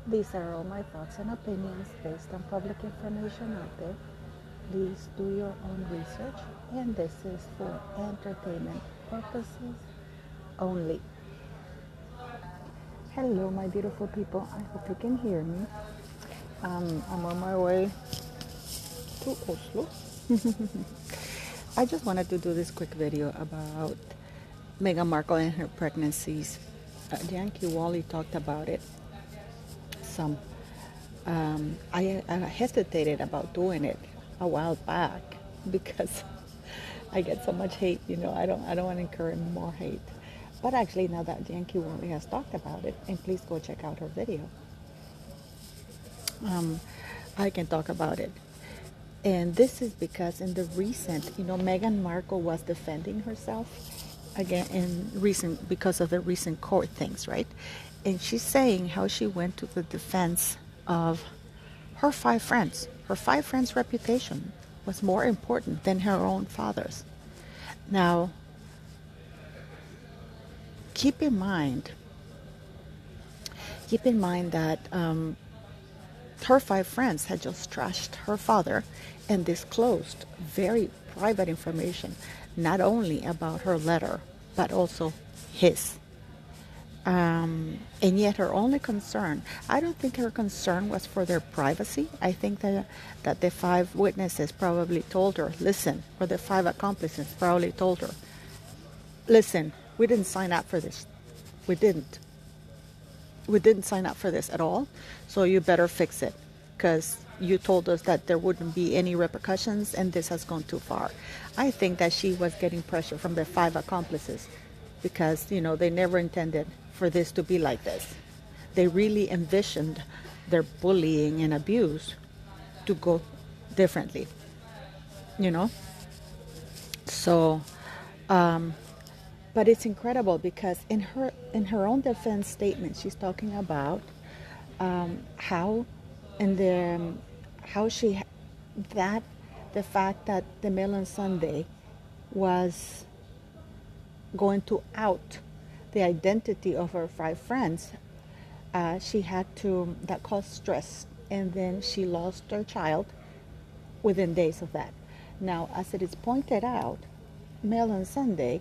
These are all my thoughts and opinions based on public information out there. Please do your own research, and this is for entertainment purposes only. Hello, my beautiful people. I hope you can hear me. I'm on my way to Oslo. I just wanted to do this quick video about Meghan Markle and her pregnancies. Yankee Wally talked about it some. I hesitated about doing it a while back because I get so much hate. I don't want to incur more hate. But actually, now that Yankee Wally has talked about it, and please go check out her video, I can talk about it. And this is because in the recent, Meghan Markle was defending herself again in recent because of the recent court things, right? And she's saying how she went to the defense of her five friends. Her five friends' reputation was more important than her own father's. Now, keep in mind that her five friends had just trashed her father and disclosed very private information, not only about her letter, but also his. And yet her only concern, I don't think her concern was for their privacy. I think that the five witnesses probably told her, listen, or the five accomplices probably told her, listen, we didn't sign up for this. We didn't sign up for this at all, so you better fix it, because you told us that there wouldn't be any repercussions, and this has gone too far. I think that she was getting pressure from the five accomplices because, they never intended for this to be like this. They really envisioned their bullying and abuse to go differently, So, but it's incredible because in her own defense statement, she's talking about how and how the fact that the Mail on Sunday was going to out the identity of her five friends, that caused stress, and then she lost her child within days of that. Now, as it is pointed out, Mail on Sunday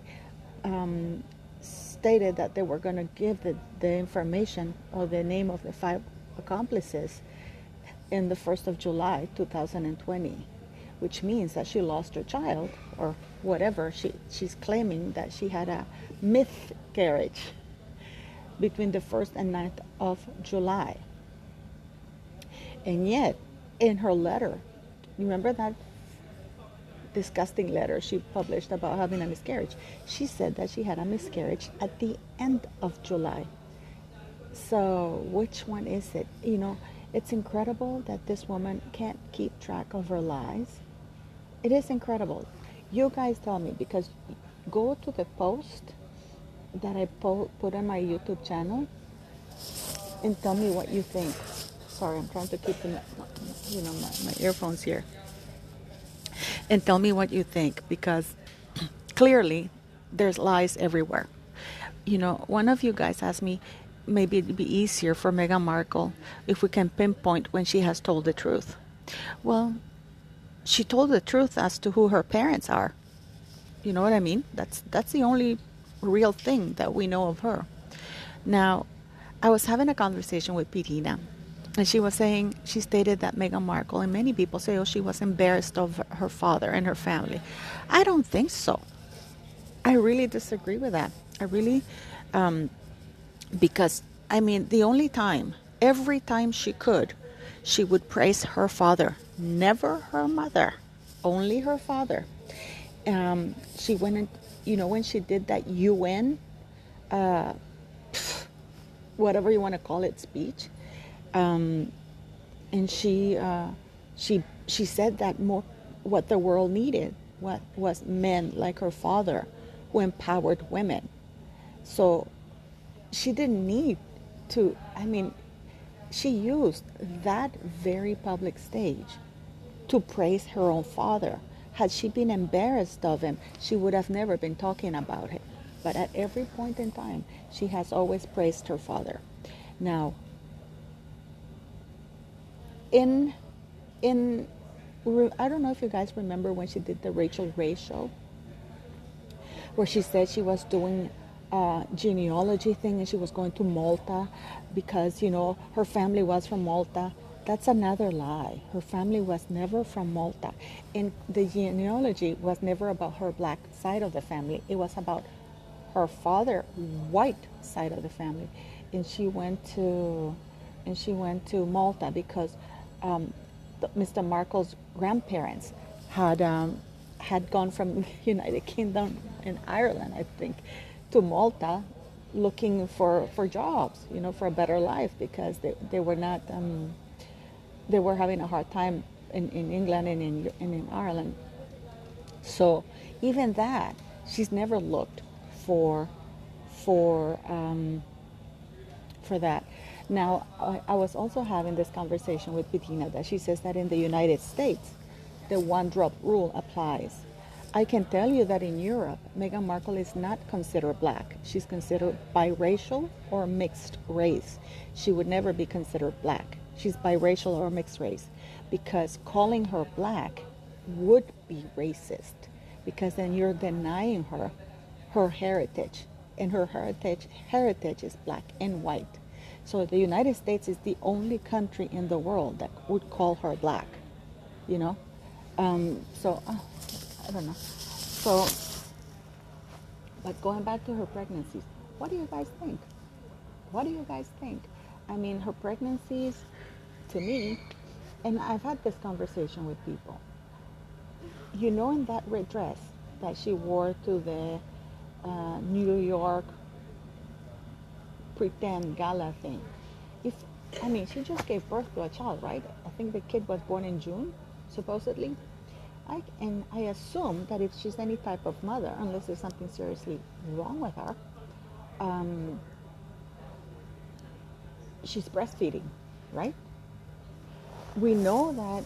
stated that they were going to give the information or the name of the five accomplices in the 1st of July 2020, which means that she lost her child, or whatever. She's claiming that she had a miscarriage between the 1st and 9th of July. And yet, in her letter, remember that disgusting letter she published about having a miscarriage? She said that she had a miscarriage at the end of July. So which one is it? It's incredible that this woman can't keep track of her lies. It is incredible. You guys tell me, because go to the post that I put on my YouTube channel and tell me what you think. Sorry, I'm trying to keep my earphones here. And tell me what you think, because clearly there's lies everywhere. One of you guys asked me, maybe it'd be easier for Meghan Markle if we can pinpoint when she has told the truth. Well, she told the truth as to who her parents are. You know what I mean? That's the only real thing that we know of her. Now, I was having a conversation with Pirina, and she stated that Meghan Markle, and many people say, she was embarrassed of her father and her family. I don't think so. I really disagree with that. I really, because, every time she would praise her father, never her mother, only her father. She went in, when she did that UN, whatever you want to call it, speech, and she said that what the world needed was men like her father who empowered women. So she didn't need to, she used that very public stage to praise her own father. Had she been embarrassed of him, she would have never been talking about him. But at every point in time, she has always praised her father. Now, In in I don't know if you guys remember when she did the Rachel Ray show, where she said she was doing a genealogy thing and she was going to Malta because, her family was from Malta. That's another lie. Her family was never from Malta. And the genealogy was never about her black side of the family. It was about her father white side of the family. And she went to Malta because Mr. Markle's grandparents had gone from United Kingdom and Ireland, I think, to Malta, looking for jobs, for a better life, because they were not they were having a hard time in England and in Ireland. So even that, she's never looked for for um, for that. Now, I was also having this conversation with Bettina that she says that in the United States, the one drop rule applies. I can tell you that in Europe, Meghan Markle is not considered black. She's considered biracial or mixed race. She would never be considered black. She's biracial or mixed race, because calling her black would be racist, because then you're denying her heritage, and her heritage is black and white. So the United States is the only country in the world that would call her black, you know. So I don't know. So, but going back to her pregnancies, what do you guys think? What do you guys think? I mean, her pregnancies, to me, and I've had this conversation with people. In that red dress that she wore to the New York pretend gala thing. She just gave birth to a child, right? I think the kid was born in June, supposedly. I assume that if she's any type of mother, unless there's something seriously wrong with her, she's breastfeeding, right? We know that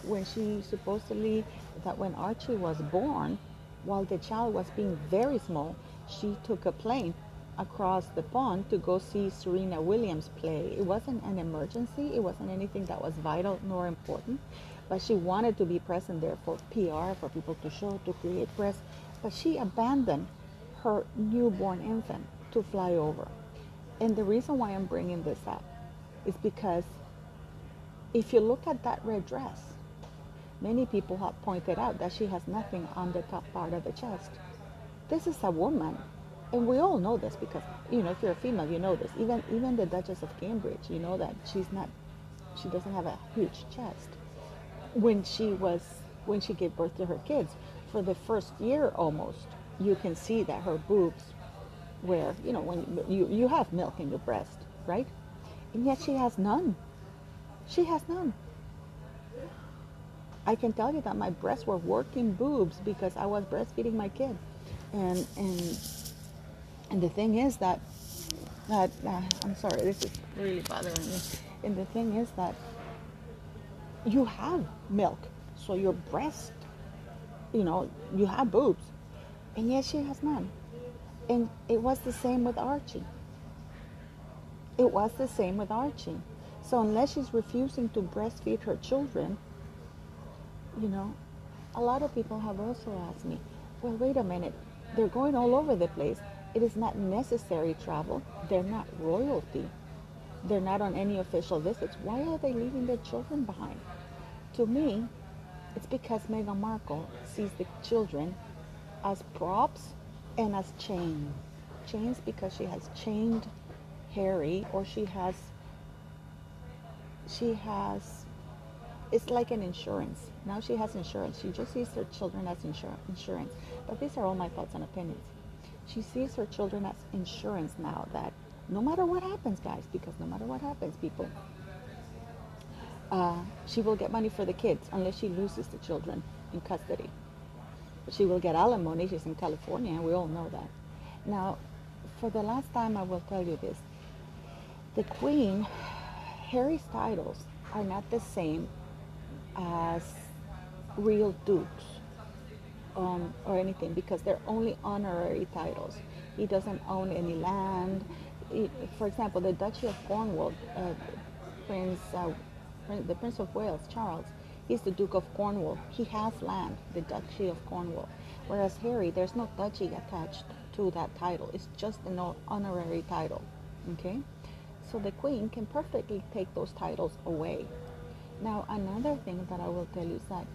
when Archie was born, while the child was being very small, she took a plane across the pond to go see Serena Williams play. It wasn't an emergency. It wasn't anything that was vital nor important, but she wanted to be present there for PR, for people to show, to create press. But she abandoned her newborn infant to fly over. And the reason why I'm bringing this up is because if you look at that red dress, many people have pointed out that she has nothing on the top part of the chest. This is a woman, and we all know this because, if you're a female, you know this. Even the Duchess of Cambridge, you know that she doesn't have a huge chest. When she gave birth to her kids, for the first year almost, you can see that her boobs were, when you have milk in your breast, right? And yet she has none. She has none. I can tell you that my breasts were working boobs because I was breastfeeding my kid. And the thing is that I'm sorry, this is really bothering me. And the thing is that you have milk, so your breast, you have boobs, and yet she has none. And it was the same with Archie. It was the same with Archie. So unless she's refusing to breastfeed her children, a lot of people have also asked me, well, wait a minute, they're going all over the place. It is not necessary travel. They're not royalty. They're not on any official visits. Why are they leaving their children behind? To me, it's because Meghan Markle sees the children as props and as chains. Chains because she has chained Harry, or she has, it's like an insurance. Now she has insurance. She just sees her children as insurance. But these are all my thoughts and opinions. She sees her children as insurance now, that no matter what happens, guys, because no matter what happens, people, she will get money for the kids unless she loses the children in custody. She will get alimony. She's in California, and we all know that. Now, for the last time, I will tell you this. The Queen, Harry's titles are not the same as real dukes or anything, because they're only honorary titles. He doesn't own any land. For example, the Duchy of Cornwall, Prince the Prince of Wales, Charles, he's the Duke of Cornwall. He has land, the Duchy of Cornwall. Whereas Harry, there's no duchy attached to that title. It's just an honorary title. Okay? So the Queen can perfectly take those titles away. Now, another thing that I will tell you is that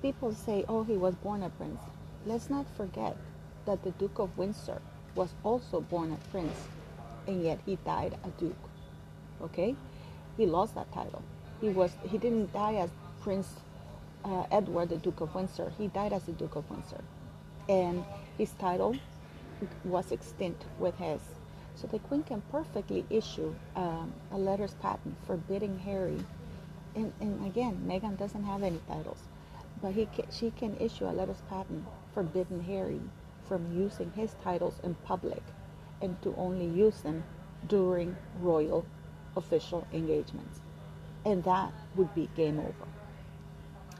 people say, oh, he was born a prince. Let's not forget that the Duke of Windsor was also born a prince, and yet he died a duke. Okay? He lost that title. He didn't die as Prince Edward, the Duke of Windsor. He died as the Duke of Windsor. And his title was extinct with his. So the Queen can perfectly issue a letters patent forbidding Harry, and again, Meghan doesn't have any titles, but she can issue a letters patent forbidding Harry from using his titles in public and to only use them during royal official engagements. And that would be game over.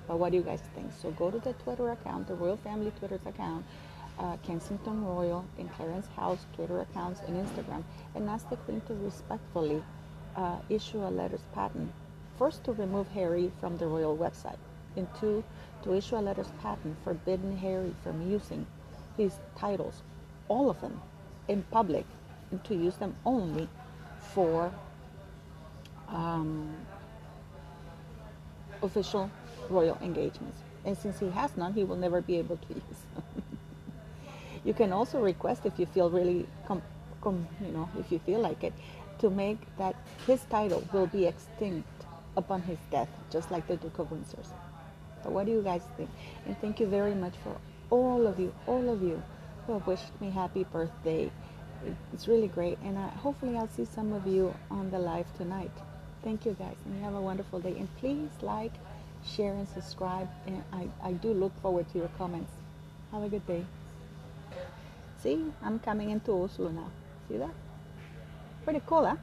But what do you guys think? So go to the Twitter account, the Royal Family Twitter's account, Kensington Royal and Clarence House Twitter accounts and Instagram, and ask the Queen to respectfully issue a letters patent. First, to remove Harry from the royal website, and two, to issue a letters patent forbidding Harry from using his titles, all of them, in public, and to use them only for official royal engagements. And since he has none, he will never be able to use them. You can also request, if you feel really, if you feel like it, to make that his title will be extinct upon his death, just like the Duke of Windsor's. So what do you guys think? And thank you very much for all of you who have wished me happy birthday. It's really great, and hopefully I'll see some of you on the live tonight. Thank you guys, and you have a wonderful day. And please like, share, and subscribe, and I do look forward to your comments. Have a good day. See, I'm coming into Oslo now. See that? Pretty cool, huh?